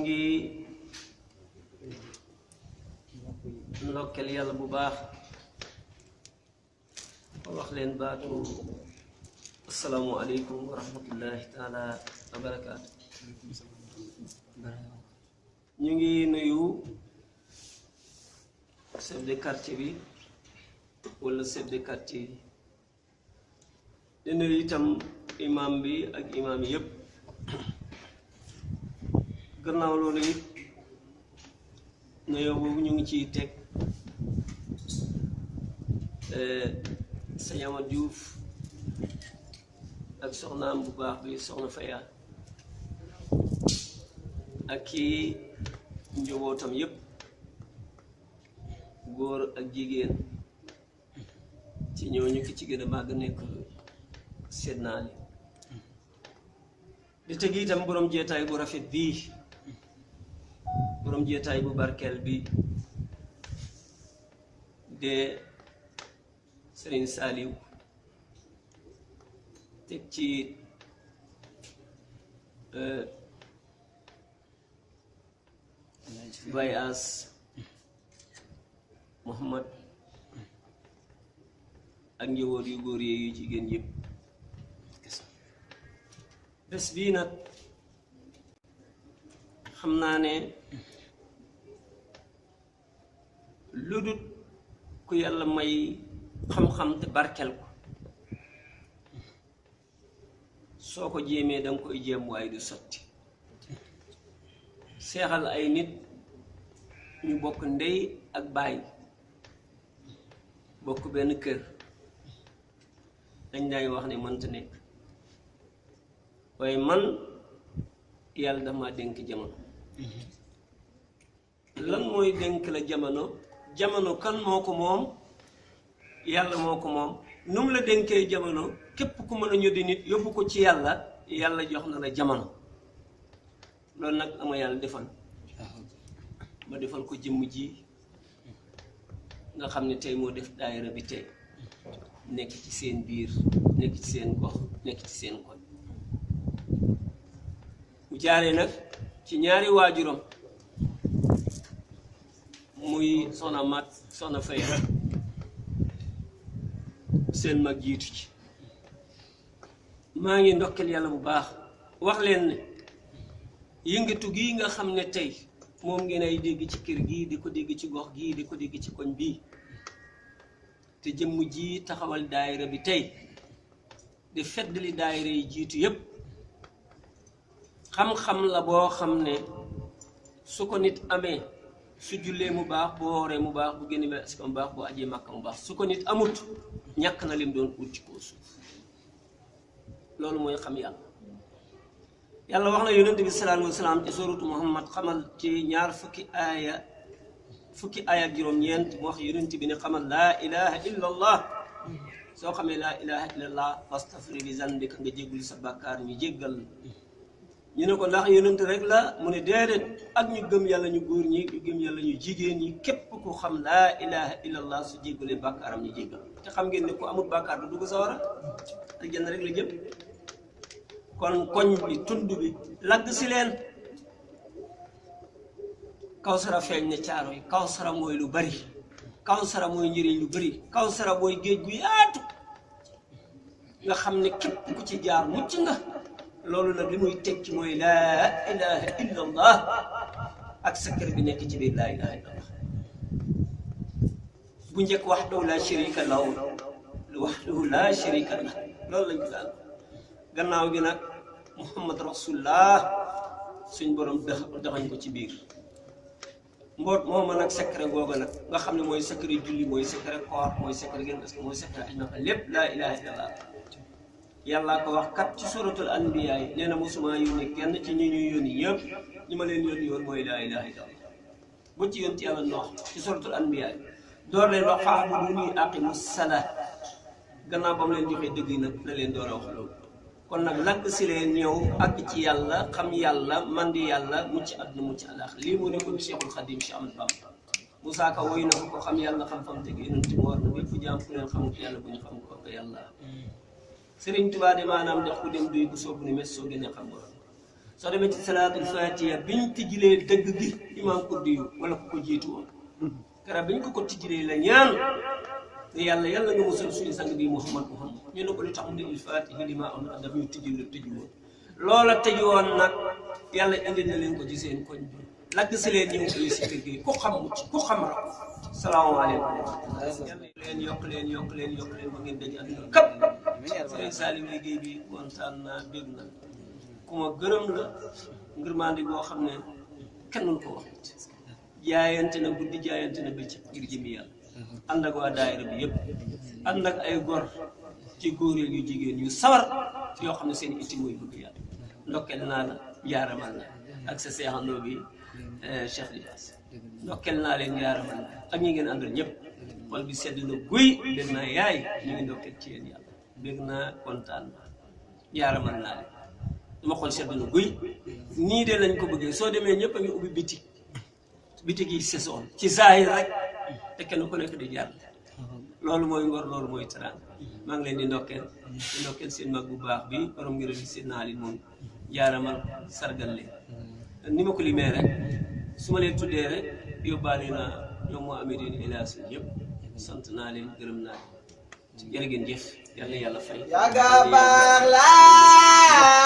ngi ndokkeel yàlla bu baax wax leen baatu assalaamu aleykum wa rahmatullahi taala wa barakaatu. ñu ngi nuyu chef de quartier bi wala chef de quartier yi di nuyu itam imam bi ak imam yëpp. gannaaw loolu it nuyoo boobu ñu ngi ciy teg sëñ Amad Diouf ak soxnaam bu baax bi soxna Faya ak kii njabootam yëpp góor ak jigéen ci ñooñu ki ci gën a màgg nekk seet naa li di teg itam borom jeetaay bu rafet bii borom jeetaay bu barkeel bi de Serigne Saliou teg ci Baye As Muhammad ak njaboot yu góor yi yu jigéen yëpp. bés bii nag xam naa ne lu dul ku yàlla may xam-xam te barkel ko soo ko jéemee danga koy jéem waaye du sotti. seexal ay nit ñu bokk ndey ak baay bokk benn kër dañ daay wax ne mënta nekk waaye man yàlla dafa ma dénk jamono. lan mooy dénk la jamono jamono kan moo ko moom yàlla moo ko moom nu mu la dénkee jamono képp ku mën a ñoddi nit yóbbu ko ci yàlla yàlla jox na la jamono. loolu nag ama yàlla defal ma defal ko jëmm ji nga xam ne tey moo def daayira bi tey nekk ci seen biir nekk ci seen gox nekk ci seen koñ mu jaaree nag ci ñaari waajuram muy soxna Mat soxna Fay seen mag jiitu ci. maa ngi ndokkeel yàlla bu baax wax leen ne yëngatu gii nga xam ne tey moom ngeen ay dégg ci kër gii di ko dégg ci gox gii di ko dégg ci koñ bii te jëmm ji taxawal daayira bi tey di feddali daayira yi jiitu yépp xam-xam la boo xam ne su ko nit amee su jullee mu baax bu wooree mu baax bu génne ba askan mu baax bu ajee màkka mu baax su ko nit amut ñàkk na lim doon ut ci kaw suuf. loolu mooy xam yàlla. yàlla wax na yonent bi sallallahu alayhi wa sallam ci suratu Muhammad xamal ci ñaar fukki aaya ak juróom-ñeent mu wax yonent bi ne xamal laa ilaha illa allah soo xamee laa ilaha illa allah fastafri li zanbika nga jéggul sa bàkkaar ñu jéggal. ñu ne ko ndax yonent rek la mu ne déedéet ak ñu gëm yàlla ñu góor ñi ñu gëm yàlla ñu jigéen ñi képp ku xam laa ilaha illa allah su jéggalee bàkkaaram ñu jéggal. te xam ngeen ne ku amul bàkkaar du dugg sawara aljanna rek la jëm. kon koñ bi tund bi lagg si leen Kawsara feeñ ne caaro yi Kawsara mooy lu bari Kawsara mooy njëriñ lu bari Kawsara mooy géej gu yaatu nga xam ne képp ku ci jaar mucc nga. loolu nag li muy tekki mooy laa ilaha illa allah ak secret bi nekk ci biir laa ilaha illa allah. bu njëkk wahdahu laa sharika lahu wahdahu laa sharika lahu loolu lañ ko daal. gannaaw gi nag Muhammad rasulullah suñ borom daxañ ko ci biir mboot mooma nag secret googa nag nga xam ne mooy secret julli mooy secret koor mooy secret gën parce que mooy secret aj naka lépp laa ilaha illallah. yàllaa ko wax kat ci suratul anbiya yi nee na mosuma yónni kenn ci ñi ñuy yónni ñëpp ñi ma leen yónni yoon mooy laa ilaha illallah. ba ci yónni yàlla noox ci suratul anbiya yi door leen wax fa'buduni aqimu salaa gannaaw ba mu leen joxee dëgg nag la leen door a wax loolu. kon nag lagg si leen ñëw àgg ci yàlla xam yàlla mandi yàlla mucc àdduna mucc àllaax lii moo nekkoon Cheikhul Khadim Cheikh Ahmadou Bamba. Moussa Ka woy na ko xam yàlla xam fam teg yonent mu war na bépp jaam fu leen xamut yàlla bu ñu xam ko yàlla. Sëriñ Tuubaa de maanaam def ku dem duy bu soobu ni mes soo gënee xam borom soo demee ci salaatul fatiha biñ tijjilee dëgg gi imaam kurdi yu wala ku ko jiitu woon kara biñ ko tijjilee la ñaan ne yàlla nga musal suñu sang bi Muhammad ñu ne ko li tax mu ne il fatiha li ma am daf ñu tijji la tëju woon loola tëju woon nag yàlla indi na leen ko ci seen koñ bi lagg si leen ñëw koy si kër gi ku xam mucc ku xam ra salaamaaleykum yokk leen ba ngeen dañ àdduna kap Serigne Saliou liggéey bi kontaan naa bég na ku ma gërëm la ngërmandi boo xam ne kenn mënu ko wax jaayante na guddi jaayante na bëccëg ngir jëmi yàlla ànd ak waa daayira bi yëpp ànd ak ay gor ci góoreel yu jigéen yu sawar yoo xam ne seen itti mooy bëgg yàlla ndokkeel naa la jaaramal la ak sa seexandoo bi Cheikh Libaas ndokkeel naa leen jaaramal la ak ñi ngeen àndal ñëpp xol bi sedd na guy bég naa yaay ñu ngi ndokkeel ci yéen yàlla bég naa kontaan na jaaramal naa leen dama xol sedd na guy nii de lañ ko bëggee soo demee ñëpp a ngi ubbi bitig yi saison ci zaahir rek te kenn ku nekk di jàll loolu mooy ngor loolu mooy teraanga maa ngi leen di ndokkeel seen mag bu baax bi borom ngir di seen naali moom jaaramal sargal leen ni ma ko limee rek su ma leen tuddee rek yóbbaale naa ñoom moo amee deen hélas yëpp sant naa leen gërëm naa leen jërë ngeen jëf yal na yàlla fay yaga baax laa